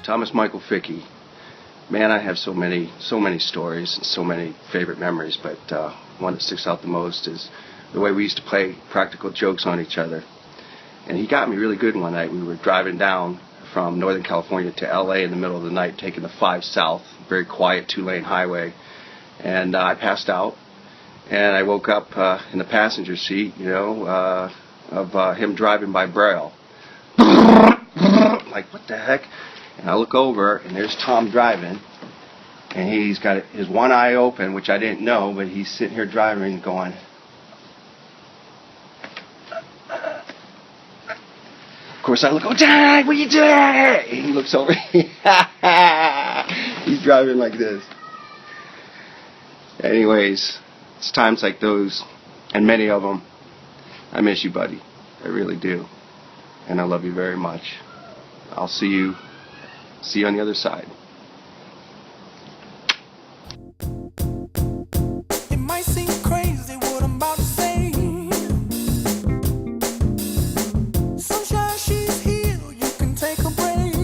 Thomas Michael Ficke. Man, I have so many stories and so many favorite memories, but one that sticks out the most is the way we used to play practical jokes on each other. And he got me really good one night. We were driving down from Northern California to LA in the middle of the night, taking the 5 South, very quiet 2-lane highway. And I passed out, and I woke up in the passenger seat, of him driving by Braille. Like, what the heck? And I look over, and there's Tom driving, and he's got his one eye open, which I didn't know, but he's sitting here driving and going. Of course, I look, oh, Dad, what are you doing? And he looks over. He's driving like this. Anyways, it's times like those, and many of them, I miss you, buddy. I really do. And I love you very much. I'll see you on the other side. It might seem crazy what I'm about to say. Sunshine, she's here, you can take a break.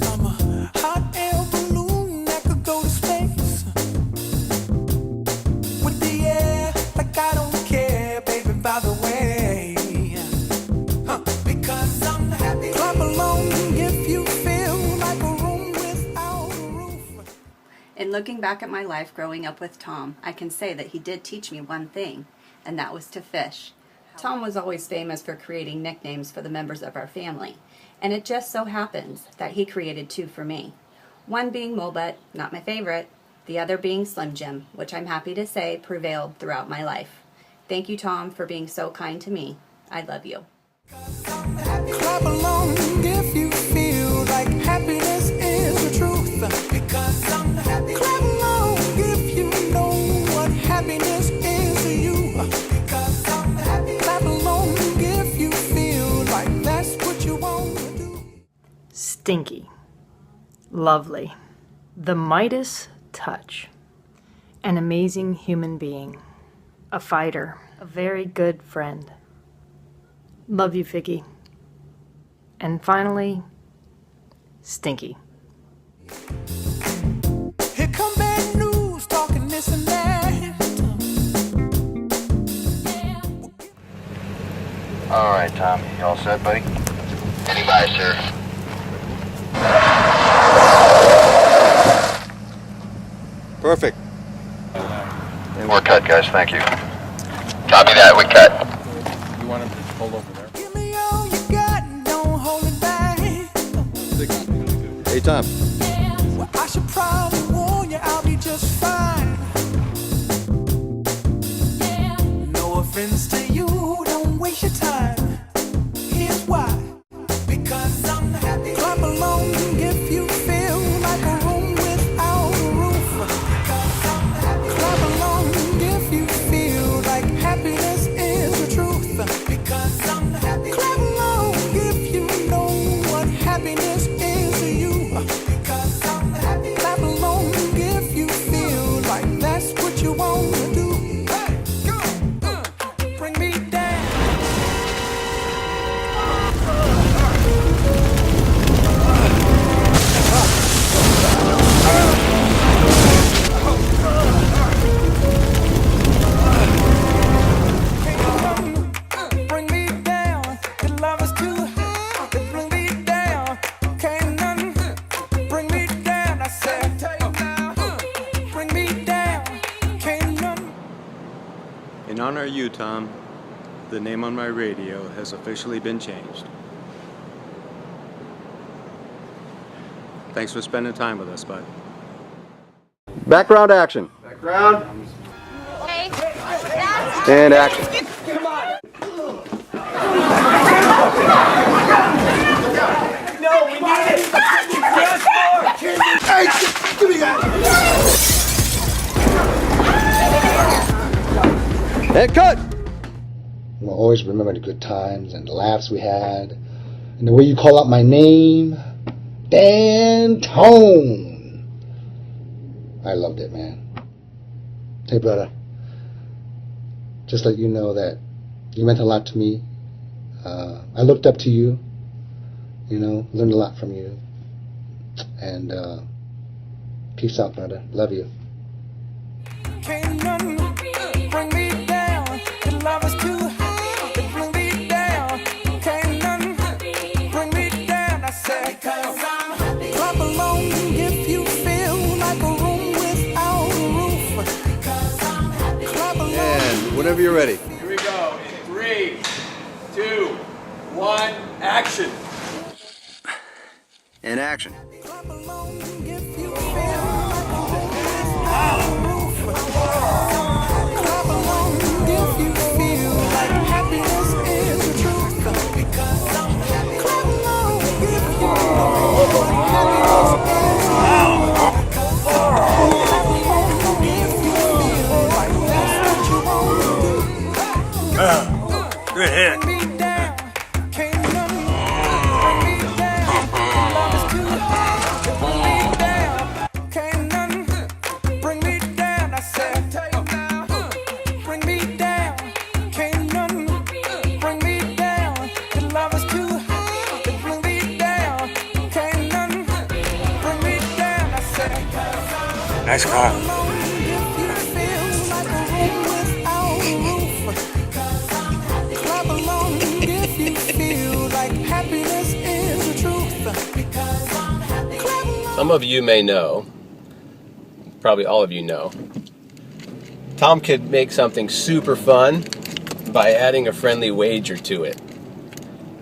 I'm a hot air balloon that could go to space. With the air, like I don't care, baby, by the way. Because I'm happy. Clap along if you feel like a room without a roof. In looking back at my life growing up with Tom, I can say that he did teach me one thing, and that was to fish. Tom was always famous for creating nicknames for the members of our family, and it just so happens that he created 2 for me. One being Mulebut, not my favorite, the other being Slim Jim, which I'm happy to say prevailed throughout my life. Thank you, Tom, for being so kind to me. I love you. Clap along if you feel like happiness is the truth. Because I'm happy. Clap along if you know what happiness is to you. Because I'm happy. Clap along if you feel like that's what you want to do. Stinky. Lovely. The Midas touch. An amazing human being. A fighter. A very good friend. Love you, Ficke. And finally, Stinky. Here come bad news, talking this and that. All right, Tom. You all set, buddy? Standing by, sir. Perfect. We're cut, guys. Thank you. Copy that. We cut. You want him to hold over there? Give me all you got and don't hold it back. Hey, Tom. Well, I should probably warn you, I'll be just fine. No offense to you, don't waste your time. Here's why. Because I'm happy. Clap along if you feel like a room without a roof. Because I'm happy. Clap along if you feel like happiness is the truth. Because I'm happy. Clap along if you know what happiness is to you. Because I'm happy. Clap along if you feel like that's what you want to do. Hey, go, bring me down. Bring me down. Your love is too high. Bring me down. Can't none bring me down. I said, bring me down. Can't none. In honor of you, Tom, the name on my radio has officially been changed. Thanks for spending time with us, bud. Background action. Background. And action. No, we need it. Hey, give me that. And cut. I'll always remember the good times and the laughs we had, and the way you call out my name, Dan Tone. I loved it, man. Hey, brother. Just let you know that you meant a lot to me. I looked up to you. You know, learned a lot from you. And peace out, brother. Love you. Can't none bring me down. Your love is too high to bring me down. Can't none bring me down. I said, cause I'm happy. Clap along if you feel like a room without a roof. Cause I'm happy. Clap along. And whenever you're ready. Here we go. In 3, 2, 1, action. And action. Clap along if you feel like a room without a roof. Clap along if you feel like happiness is the truth. Because I'm happy. Clap along if you know what happiness is. Because I'm happy. Clap along if you feel like that's what you want to do. Good hit. Bring me down. Can't nothing bring me down. Love is too high to bring me down. Can't nothing bring me down. I said, bring me down. Can't nothing bring me down. Your love is too high to bring me down. Can't nothing bring me down. I said, Nice call. if you feel like a room without a roof. Clap along if you feel like happiness is the truth. Because I'm happy. Clap along. Some of you may know, probably all of you know, Tom could make something super fun by adding a friendly wager to it.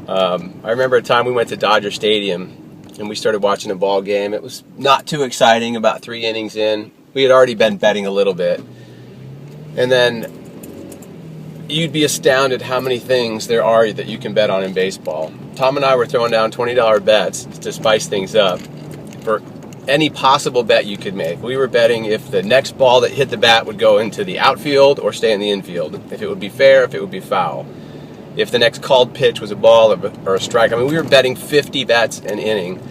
I remember a time we went to Dodger Stadium and we started watching a ball game. It was not too exciting, about 3 innings in. We had already been betting a little bit. And then you'd be astounded how many things there are that you can bet on in baseball. Tom and I were throwing down $20 bets to spice things up for any possible bet you could make. We were betting if the next ball that hit the bat would go into the outfield or stay in the infield, if it would be fair, if it would be foul, if the next called pitch was a ball or a strike. I mean, we were betting 50 bets an inning.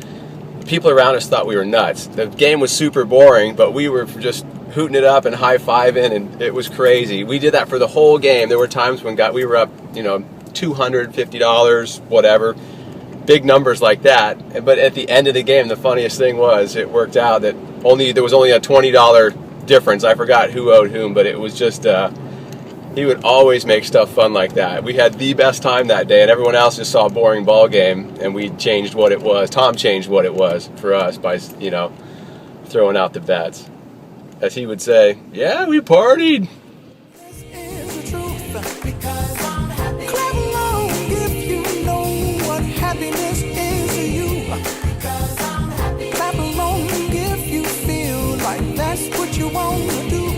People around us thought we were nuts. The game was super boring, but we were just hooting it up and high-fiving, and it was crazy. We did that for the whole game. There were times when we were up, $250, whatever, big numbers like that. But at the end of the game, the funniest thing was it worked out that there was only a $20 difference. I forgot who owed whom, but it was just he would always make stuff fun like that. We had the best time that day, and everyone else just saw a boring ball game, and we changed what it was. Tom changed what it was for us by throwing out the bets. As he would say, yeah, we partied. This is the truth. Because I'm happy. Clap along if you know what happiness is to you. Because I'm happy. Clap along if you feel like that's what you want to do.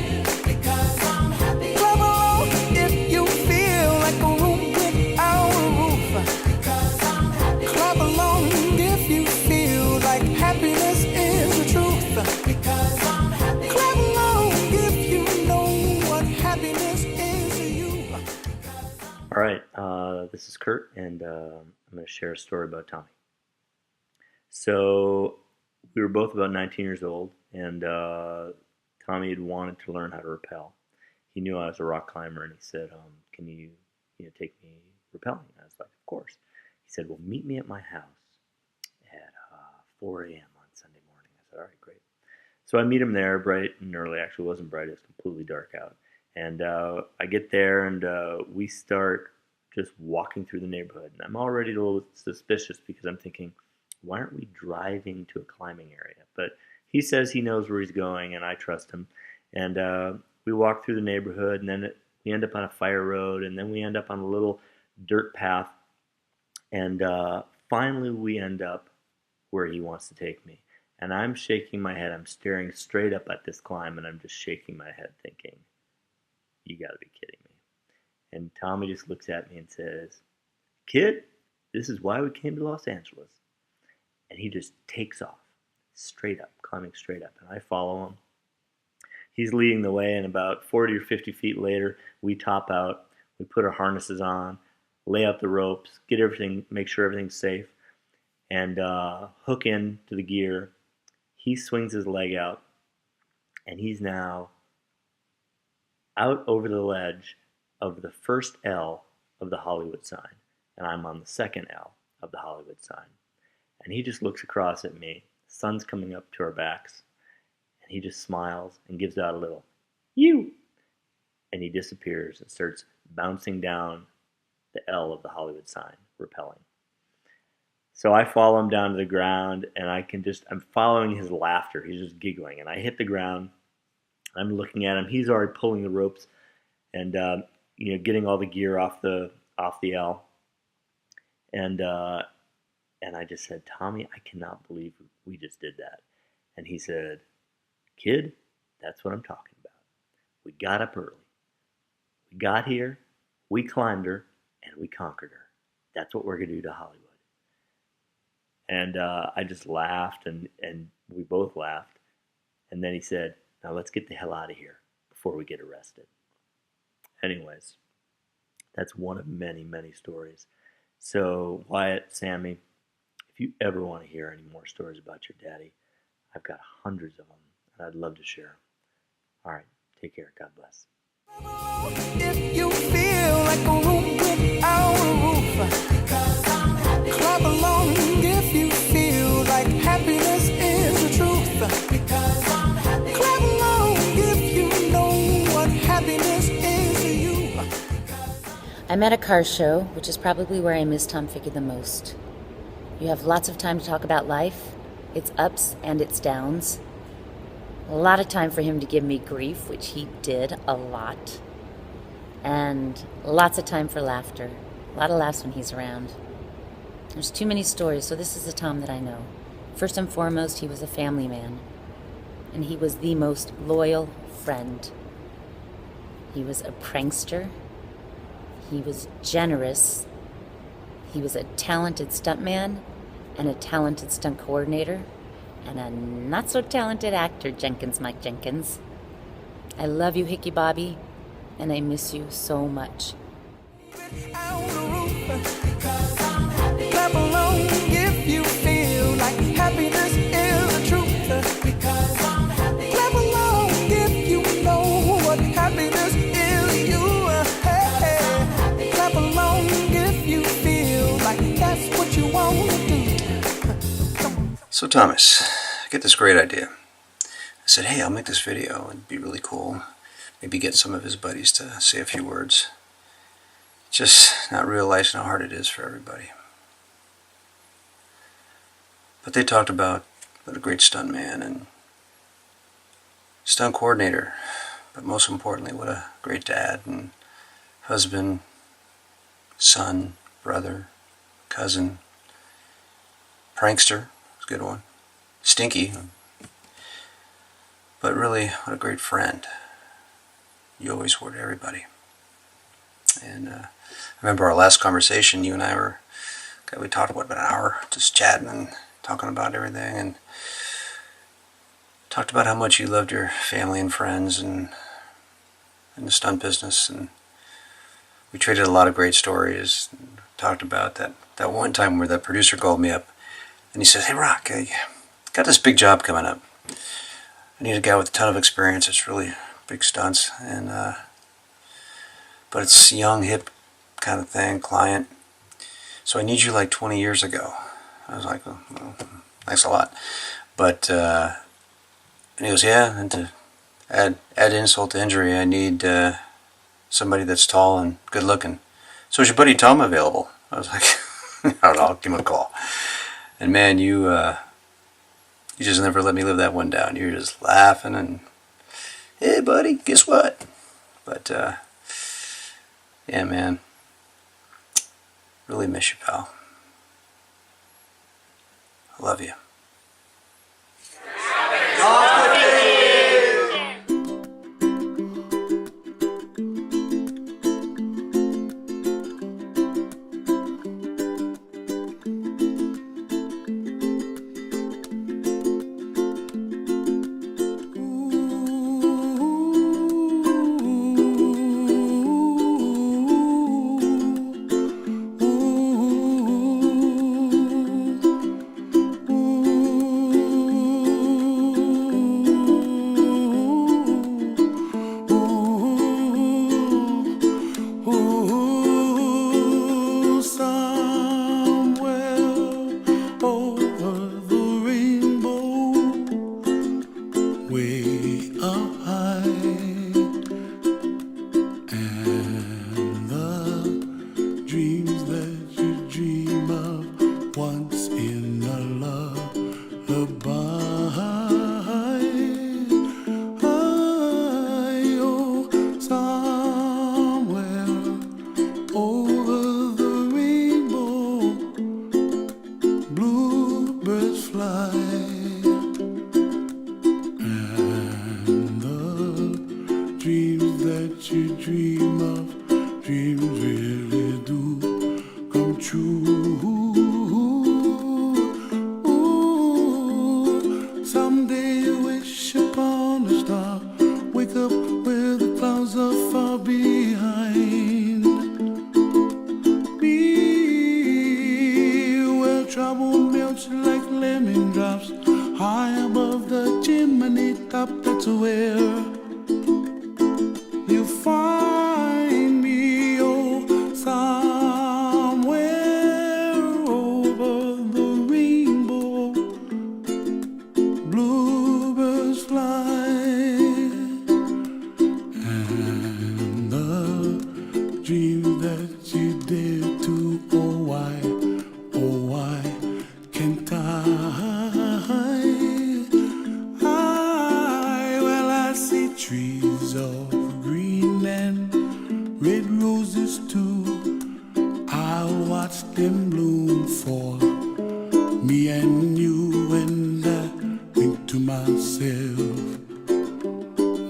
Because I'm happy. Clap along if you feel like a room without a roof. Because I'm happy. Clap along if you feel like happiness is the truth. Because I'm happy. Clap along if you know what happiness is to you. All right, this is Kurt, and I'm going to share a story about Tommy. So we were both about 19 years old, and Tommy had wanted to learn how to rappel. He knew I was a rock climber, and he said, "Can you take me rappelling?" I was like, "Of course." He said, "Well, meet me at my house at 4 a.m. on Sunday morning." I said, "All right, great." So I meet him there bright and early. Actually, it wasn't bright. It was completely dark out. And I get there, and we start just walking through the neighborhood. And I'm already a little suspicious because I'm thinking, why aren't we driving to a climbing area? But he says he knows where he's going, and I trust him. And we walk through the neighborhood, and then we end up on a fire road, and then we end up on a little dirt path. And finally, we end up where he wants to take me. And I'm shaking my head. I'm staring straight up at this climb, and I'm just shaking my head thinking, you got to be kidding me. And Tommy just looks at me and says, "Kid, this is why we came to Los Angeles." And he just takes off, straight up, climbing straight up. And I follow him. He's leading the way, and about 40 or 50 feet later, we top out. We put our harnesses on, lay out the ropes, get everything, make sure everything's safe, and hook in to the gear. He swings his leg out, and he's now out over the ledge of the first L of the Hollywood sign, and I'm on the second L of the Hollywood sign. And he just looks across at me. The sun's coming up to our backs. And he just smiles and gives out a little, "You!" And he disappears and starts bouncing down the L of the Hollywood sign, rappelling. So I follow him down to the ground, and I'm following his laughter. He's just giggling. And I hit the ground. I'm looking at him. He's already pulling the ropes and, getting all the gear off the L. And I just said, "Tommy, I cannot believe we just did that." And he said, "Kid, that's what I'm talking about. We got up early. We got here, we climbed her, and we conquered her. That's what we're going to do to Hollywood." And I just laughed, and we both laughed. And then he said, "Now let's get the hell out of here before we get arrested." Anyways, that's one of many, many stories. So Wyatt, Sammy, if you ever want to hear any more stories about your daddy, I've got hundreds of them, and I'd love to share them. All right, take care. God bless. If you feel like a room without a roof, clap along if you feel like happiness is the truth. Clap along if you know what happiness is to you. I'm at a car show, which is probably where I miss Tom Ficke the most. You have lots of time to talk about life, its ups and its downs. A lot of time for him to give me grief, which he did a lot. And lots of time for laughter. A lot of laughs when he's around. There's too many stories, so this is the Tom that I know. First and foremost, he was a family man. And he was the most loyal friend. He was a prankster. He was generous. He was a talented stuntman and a talented stunt coordinator. And a not-so-talented actor, Mike Jenkins. I love you, Hickey Bobby, and I miss you so much. Clap along if you feel like happiness is the truth. Clap along if you know what happiness is to you. Hey, clap along if you feel like that's what you want to do. So Thomas, I get this great idea. I said, hey, I'll make this video. It'd be really cool. Maybe get some of his buddies to say a few words. Just not realizing how hard it is for everybody. But they talked about what a great stuntman and stunt coordinator, but most importantly, what a great dad and husband, son, brother, cousin, prankster. Good one. Stinky. But really, what a great friend. You always were to everybody. And I remember our last conversation, you and I we talked about an hour, just chatting and talking about everything, and talked about how much you loved your family and friends and the stunt business, and we traded a lot of great stories. Talked about that one time where that producer called me up, and he said, hey Rock, I got this big job coming up. I need a guy with a ton of experience. It's really big stunts, and but it's young, hip kind of thing, client. So I need you like 20 years ago. I was like, oh, well, thanks a lot. But and he goes, yeah, and to add insult to injury, I need somebody that's tall and good looking. So is your buddy Tom available? I was like, I don't know, I'll give him a call. And man, you just never let me live that one down. You were just laughing and, hey buddy, guess what? But yeah, man, really miss you, pal. I love you. And the dreams that you dream of once in a lullaby. Oh, somewhere over the rainbow, bluebirds fly. And the dreams that you dream of, dreams really do come true. Ooh, someday you wish upon a star, wake up where the clouds are far behind me, where trouble melts like lemon drops high above the chimney top. That's where you find me. Oh, somewhere over the rainbow, bluebirds fly. And the dreams that you dare to, oh why can't well, I see trees of green and red roses too. I'll watch them bloom for me and you, and I think to myself,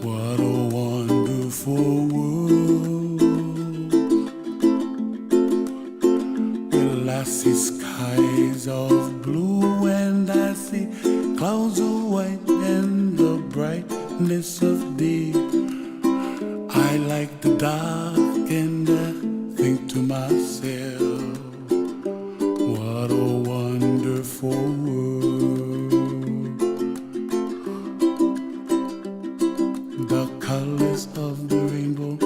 what a wonderful world. Well, I see skies of blue and I see clouds of white and the brightness of day. I like the dark and I think to myself, what a wonderful world. The colors of the rainbow,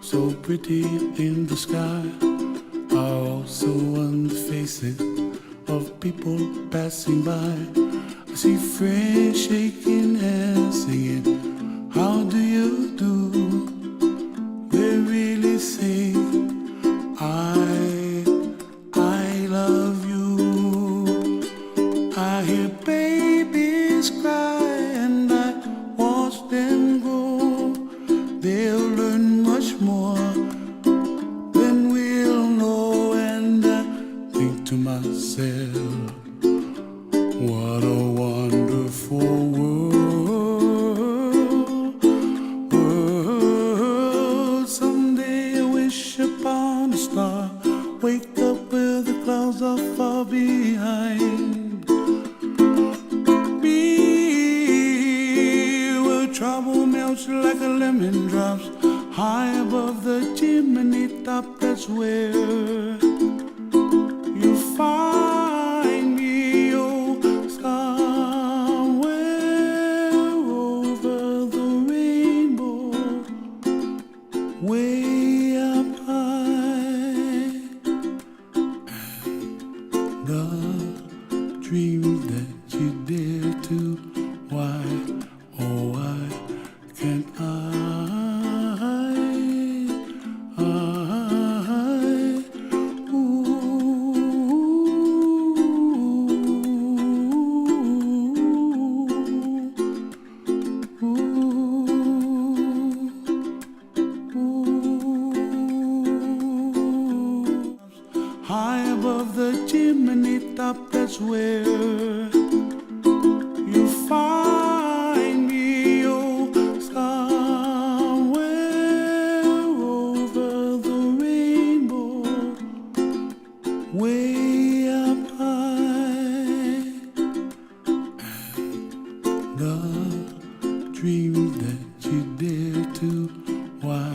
so pretty in the sky, are also on the faces of people passing by. I see friends shaking hands, singing, how do you do? They really say, I love you. I hear babies cry and I watch them grow. They'll learn much more than we'll know, and I think to myself, what a wonderful world. Someday I wish upon a star, wake up where the clouds are far behind me, where trouble melts like a lemon drops high above the chimney top. That's where you find me. Oh, somewhere over the rainbow, way up high. And the dreams that you dare to, why, oh why can't high above the chimney top? That's where you find me. Oh, somewhere over the rainbow, way up high. And the dreams that you dare to, why